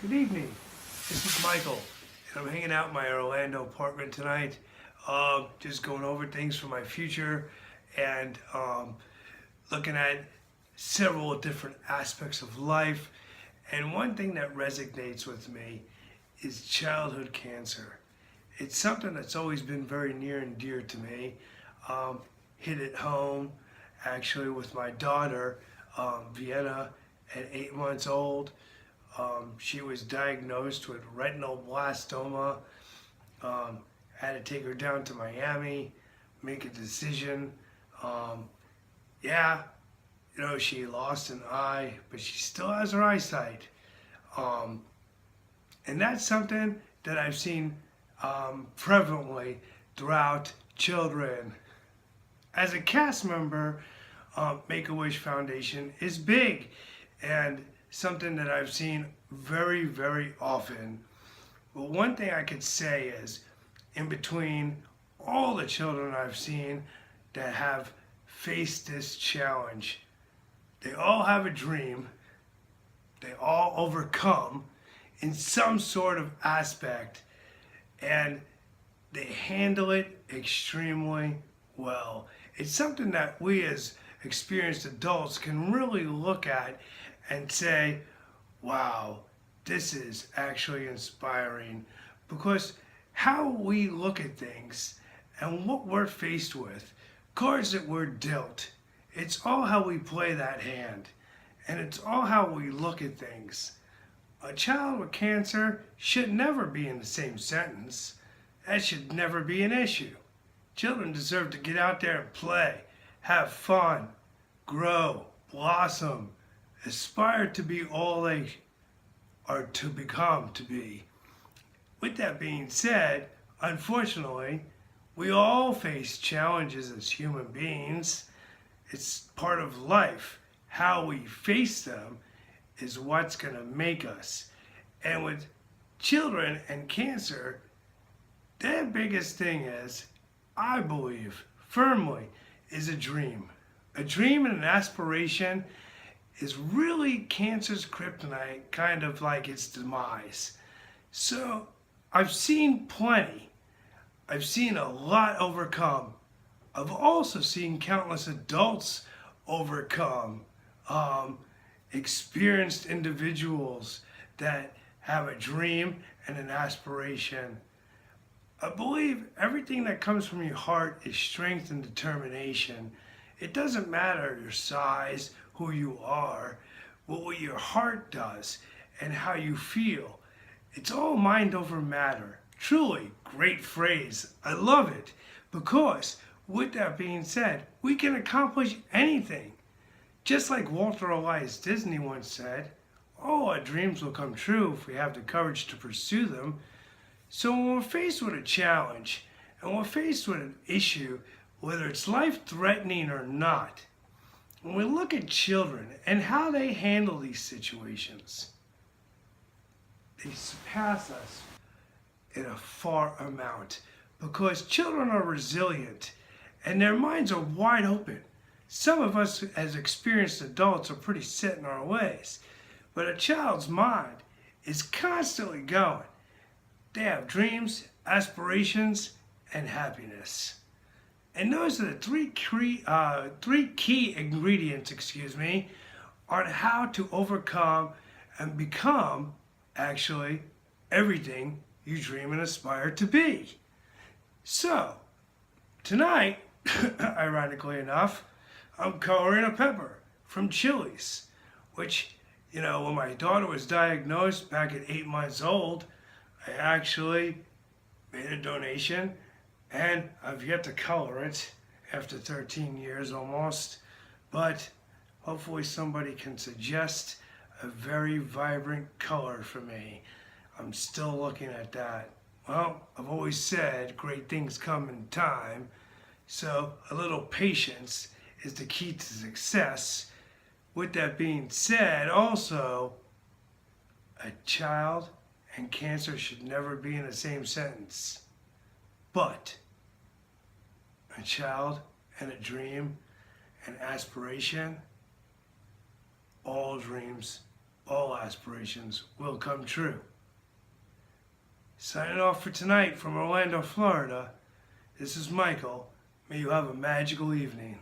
Good evening. This is Michael, and I'm hanging out in my Orlando apartment tonight. Just going over things for my future and looking at several different aspects of life. And one thing that resonates with me is childhood cancer. It's something that's always been very near and dear to me. Hit it home actually with my daughter, Vienna, at 8 months old. She was diagnosed with retinal blastoma. Had to take her down to Miami, make a decision. Um, yeah, she lost an eye, but she still has her eyesight. Um, and that's something that I've seen prevalently throughout children. As a cast member, Make-A-Wish Foundation is big and something that I've seen very, very often. But one thing I could say is, in between all the children I've seen that have faced this challenge, they all have a dream, they all overcome in some sort of aspect, and they handle it extremely well. It's something that we as experienced adults can really look at and say, wow, this is actually inspiring, because how we look at things and what we're faced with, cards that we're dealt, it's all how we play that hand, and it's all how we look at things. A child with cancer should never be in the same sentence. That should never be an issue. Children deserve to get out there and play, have fun, grow, blossom, aspire to be all they are to become to be. With that being said, unfortunately, we all face challenges as human beings. It's part of life. How we face them is what's going to make us. And with children and cancer, their biggest thing is, I believe firmly, is a dream. A dream and an aspiration is really cancer's kryptonite, kind of like its demise. So I've seen plenty. I've seen a lot overcome. I've also seen countless adults overcome. Experienced individuals that have a dream and an aspiration. I believe everything that comes from your heart is strength and determination. It doesn't matter your size, who you are, but what your heart does and how you feel. It's all mind over matter. Truly, great phrase. I love it, because with that being said, we can accomplish anything. Just like Walter Elias Disney once said, all our dreams will come true if we have the courage to pursue them. So when we're faced with a challenge, and we're faced with an issue, whether it's life-threatening or not, when we look at children and how they handle these situations, they surpass us in a far amount, because children are resilient and their minds are wide open. Some of us as experienced adults are pretty set in our ways, but a child's mind is constantly going. They have dreams, aspirations, and happiness. And those are the three key ingredients, on how to overcome and become actually everything you dream and aspire to be. So, tonight, ironically enough, I'm coloring a pepper from Chili's, which, when my daughter was diagnosed back at 8 months old, I actually made a donation, and I've yet to color it after 13 years almost, but hopefully somebody can suggest a very vibrant color for me. I'm still looking at that. Well, I've always said great things come in time, so a little patience is the key to success. With that being said, also, a child and cancer should never be in the same sentence. But a child and a dream and aspiration, all dreams all aspirations will come true. Signing off for tonight from Orlando, Florida, this is Michael. May you have a magical evening.